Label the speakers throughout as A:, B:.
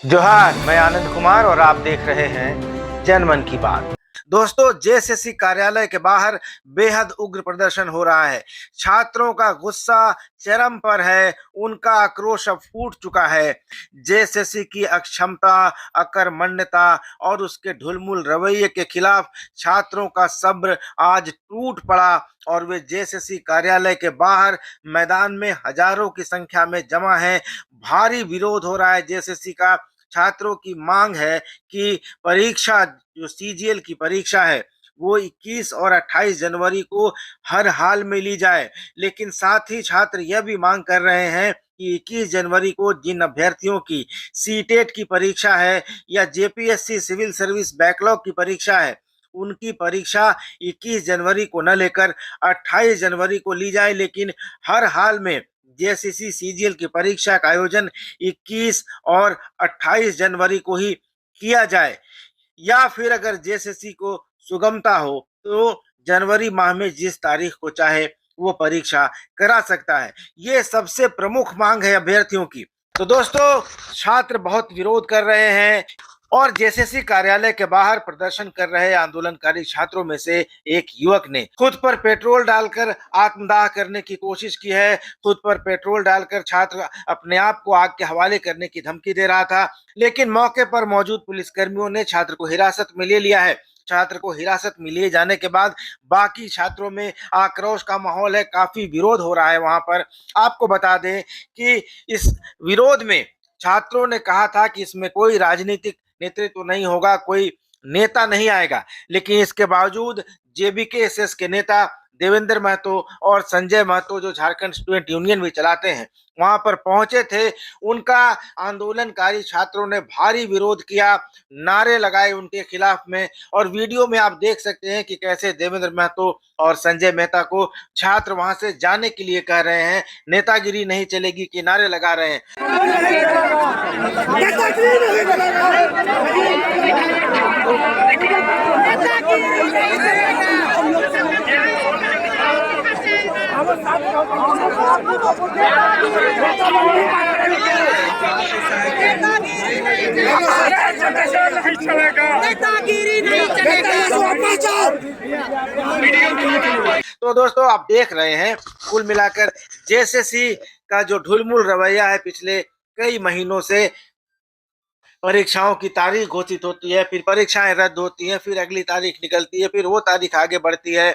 A: जोहार, मैं आनंद कुमार और आप देख रहे हैं जनमन की बात। दोस्तों, जेएसएससी कार्यालय के बाहर बेहद उग्र प्रदर्शन हो रहा है। छात्रों का गुस्सा चरम पर है, उनका आक्रोश अब फूट चुका है। जेएसएससी की अक्षमता, अकर्मण्यता और उसके ढुलमुल रवैये के खिलाफ छात्रों का सब्र आज टूट पड़ा और वे जेएसएससी कार्यालय के बाहर मैदान में हजारों की संख्या में जमा हैं। भारी विरोध हो रहा है जेएसएससी का। छात्रों की मांग है कि परीक्षा, जो सीजीएल की परीक्षा है, वो 21 और 28 जनवरी को हर हाल में ली जाए। लेकिन साथ ही छात्र यह भी मांग कर रहे हैं कि 21 जनवरी को जिन अभ्यर्थियों की सीटेट की परीक्षा है या जेपीएससी सिविल सर्विस बैकलॉग की परीक्षा है, उनकी परीक्षा 21 जनवरी को न लेकर 28 जनवरी को ली जाए। लेकिन हर हाल में जेएसएससी सीजीएल की परीक्षा का आयोजन 21 और 28 जनवरी को ही किया जाए, या फिर अगर जेएसएससी को सुगमता हो तो जनवरी माह में जिस तारीख को चाहे वो परीक्षा करा सकता है। ये सबसे प्रमुख मांग है अभ्यर्थियों की। तो दोस्तों, छात्र बहुत विरोध कर रहे हैं और जेएसएससी कार्यालय के बाहर प्रदर्शन कर रहे आंदोलनकारी छात्रों में से एक युवक ने खुद पर पेट्रोल डालकर आत्मदाह करने की कोशिश की है। खुद पर पेट्रोल डालकर छात्र अपने आप को आग के हवाले करने की धमकी दे रहा था, लेकिन मौके पर मौजूद पुलिसकर्मियों ने छात्र को हिरासत में ले लिया है। छात्र को हिरासत में लिए जाने के बाद बाकी छात्रों में आक्रोश का माहौल है, काफी विरोध हो रहा है वहां पर। आपको बता दें कि इस विरोध में छात्रों ने कहा था कि इसमें कोई राजनीतिक नेतृत्व नहीं होगा, कोई नेता नहीं आएगा, लेकिन इसके बावजूद जेबीकेएसएस के नेता देवेंद्र महतो और संजय महतो, जो झारखंड स्टूडेंट यूनियन भी चलाते हैं, वहां पर पहुंचे थे। उनका आंदोलनकारी छात्रों ने भारी विरोध किया, नारे लगाए उनके खिलाफ में। और वीडियो में आप देख सकते हैं कि कैसे देवेंद्र महतो और संजय मेहता को छात्र वहां से जाने के लिए कह रहे हैं। नेतागिरी नहीं चलेगी कि नारे लगा रहे हैं। तो दोस्तों, आप देख रहे हैं कुल मिलाकर जेएसएससी का जो ढुलमुल रवैया है, पिछले कई महीनों से परीक्षाओं की तारीख घोषित होती है, फिर परीक्षाएं रद्द होती हैं, फिर अगली तारीख निकलती है, फिर वो तारीख आगे बढ़ती है।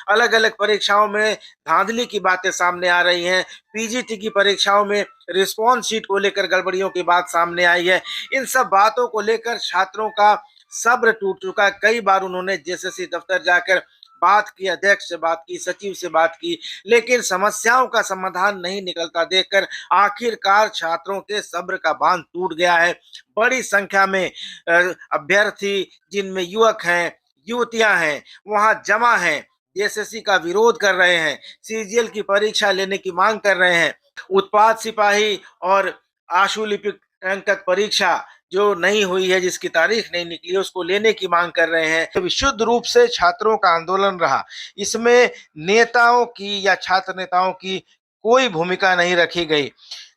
A: अलग अलग परीक्षाओं में धांधली की बातें सामने आ रही हैं। पीजीटी की परीक्षाओं में रिस्पॉन्स शीट को लेकर गड़बड़ियों की बात सामने आई है। इन सब बातों को लेकर छात्रों का सब्र टूट चुका। कई बार उन्होंने जेएसएससी दफ्तर जाकर बात की, अध्यक्ष से बात की, सचिव से बात की, लेकिन समस्याओं का समाधान नहीं निकलता देखकर आखिरकार छात्रों के सब्र का बांध टूट गया है। बड़ी संख्या में अभ्यर्थी, जिनमें युवक हैं, युवतियां हैं, वहां जमा हैं, जेएसएससी का विरोध कर रहे हैं, सीजीएल की परीक्षा लेने की मांग कर रहे हैं। उत्पाद सिपाही और आशुलिपिक अंकक परीक्षा जो नहीं हुई है, जिसकी तारीख नहीं निकली है, उसको लेने की मांग कर रहे हैं। तो विशुद्ध रूप से छात्रों का आंदोलन रहा। इसमें नेताओं की या छात्र नेताओं की कोई भूमिका नहीं रखी गई।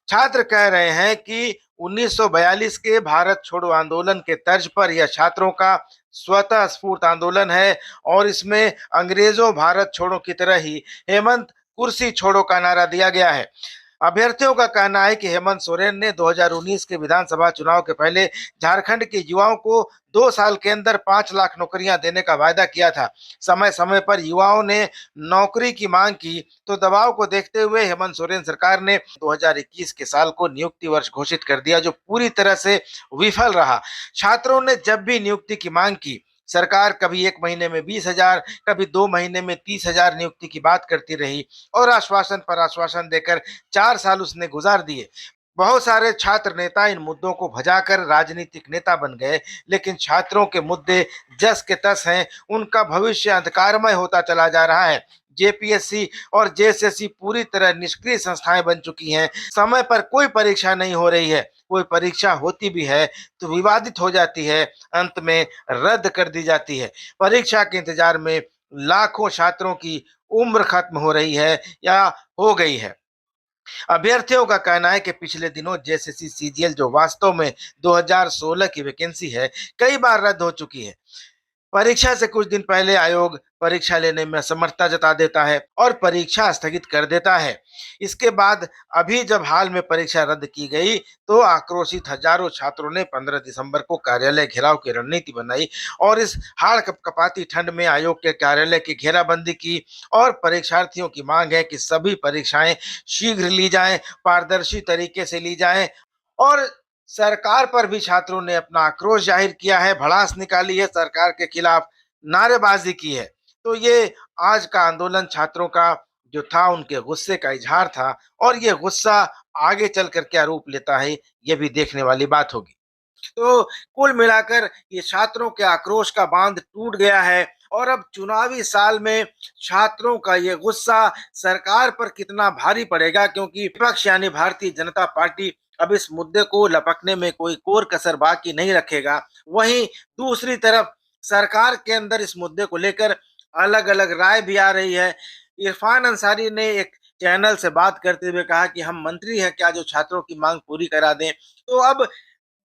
A: छात्र कह रहे हैं कि 1942 के भारत छोड़ो आंदोलन के तर्ज पर यह छात्रों का स्वतः स्फूर्त आंदोलन है और इसमें अंग्रेजों भारत छोड़ो की तरह ही हेमंत कुर्सी छोड़ो का नारा दिया गया है। अभ्यर्थियों का कहना है कि हेमंत सोरेन ने 2019 के विधानसभा चुनाव के पहले झारखंड के युवाओं को 2 साल के अंदर 5 लाख नौकरियां देने का वायदा किया था। समय समय पर युवाओं ने नौकरी की मांग की, तो दबाव को देखते हुए हेमंत सोरेन सरकार ने 2021 के साल को नियुक्ति वर्ष घोषित कर दिया, जो पूरी तरह से विफल रहा। छात्रों ने जब भी नियुक्ति की मांग की, सरकार कभी 1 महीने में 20,000, कभी 2 महीने में 30,000 नियुक्ति की बात करती रही और आश्वासन पर आश्वासन देकर 4 साल उसने गुजार दिए। बहुत सारे छात्र नेता इन मुद्दों को भजाकर राजनीतिक नेता बन गए, लेकिन छात्रों के मुद्दे जस के तस हैं। उनका भविष्य अंधकारमय होता चला जा रहा है। जेपीएससी और जेएसएससी पूरी तरह निष्क्रिय संस्थाएं बन चुकी हैं। समय पर कोई परीक्षा नहीं हो रही है, कोई परीक्षा होती भी है तो विवादित हो जाती है, अंत में रद्द कर दी जाती है। परीक्षा के इंतजार में लाखों छात्रों की उम्र खत्म हो रही है या हो गई है। अभ्यर्थियों का कहना है कि पिछले दिनों जेएसएससी सीजीएल जो वास्तव में 2016 की वैकेंसी है, कई बार रद्द हो चुकी है। परीक्षा से कुछ दिन पहले आयोग परीक्षा लेने में असमर्थता जता देता है और परीक्षा स्थगित कर देता है। इसके बाद अभी जब हाल में परीक्षा रद्द की गई, तो आक्रोशित हजारों छात्रों ने 15 दिसंबर को कार्यालय घेराव की रणनीति बनाई और इस हाड़ कपकपाती ठंड में आयोग के कार्यालय की घेराबंदी की। और परीक्षार्थियों की मांग है कि सभी परीक्षाएं शीघ्र ली जाएं, पारदर्शी तरीके से ली जाएं। और सरकार पर भी छात्रों ने अपना आक्रोश जाहिर किया है, भड़ास निकाली है, सरकार के खिलाफ नारेबाजी की है। तो ये आज का आंदोलन छात्रों का जो था, उनके गुस्से का इजहार था, और ये गुस्सा आगे चलकर क्या रूप लेता है, ये भी देखने वाली बात होगी। तो कुल मिलाकर ये छात्रों के आक्रोश का बांध टूट गया है, और अब चुनावी साल में छात्रों का ये गुस्सा सरकार पर कितना भारी पड़ेगा, क्योंकि विपक्ष यानी भारतीय जनता पार्टी अब इस मुद्दे को लपकने में कोई कोर कसर बाकी नहीं रखेगा। वहीं दूसरी तरफ सरकार के अंदर इस मुद्दे को लेकर अलग अलग राय भी आ रही है। इरफान अंसारी ने एक चैनल से बात करते हुए कहा कि हम मंत्री हैं क्या जो छात्रों की मांग पूरी करा दें। तो अब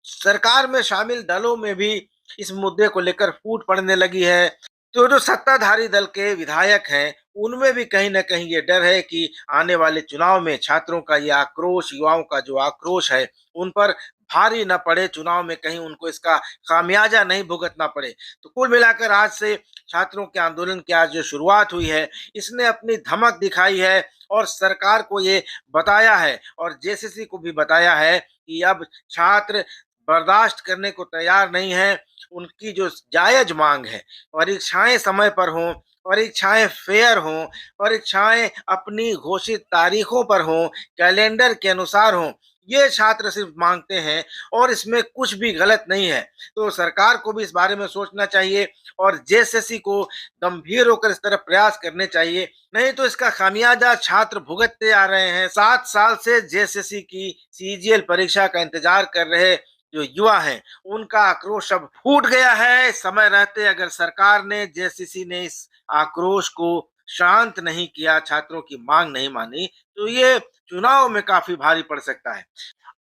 A: सरकार में शामिल दलों में भी इस मुद्दे को लेकर फूट पड़ने लगी है। तो जो सत्ताधारी दल के विधायक हैं, उनमें भी कहीं न कहीं ये डर है कि आने वाले चुनाव में छात्रों का ये आक्रोश, युवाओं का जो आक्रोश है, उन पर भारी ना पड़े, चुनाव में कहीं उनको इसका खामियाजा नहीं भुगतना पड़े। तो कुल मिलाकर आज से छात्रों के आंदोलन की आज जो शुरुआत हुई है, इसने अपनी धमक दिखाई है और सरकार को ये बताया है और जेसीसी को भी बताया है कि अब छात्र बर्दाश्त करने को तैयार नहीं है। उनकी जो जायज मांग है, परीक्षाएं समय पर हों, परीक्षाएं फेयर हों, परीक्षाएं अपनी घोषित तारीखों पर हों, कैलेंडर के अनुसार हों, ये छात्र सिर्फ मांगते हैं और इसमें कुछ भी गलत नहीं है। तो सरकार को भी इस बारे में सोचना चाहिए और जेएसएससी को गंभीर होकर इस तरफ प्रयास करने चाहिए, नहीं तो इसका खामियाजा छात्र भुगतते आ रहे हैं। 7 साल से जेएसएससी की सीजीएल परीक्षा का इंतजार कर रहे जो युवा हैं, उनका आक्रोश अब फूट गया है। समय रहते अगर सरकार ने, जेसीसी ने इस आक्रोश को शांत नहीं किया, छात्रों की मांग नहीं मानी, तो ये चुनाव में काफी भारी पड़ सकता है।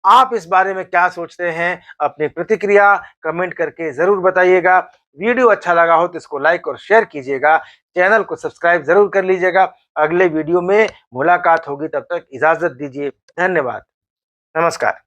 A: आप इस बारे में क्या सोचते हैं? अपनी प्रतिक्रिया कमेंट करके जरूर बताइएगा। वीडियो अच्छा लगा हो तो इसको लाइक और शेयर कीजिएगा। चैनल को सब्सक्राइब जरूर कर लीजिएगा। अगले वीडियो में मुलाकात होगी, तब तक इजाजत दीजिए। धन्यवाद। नमस्कार।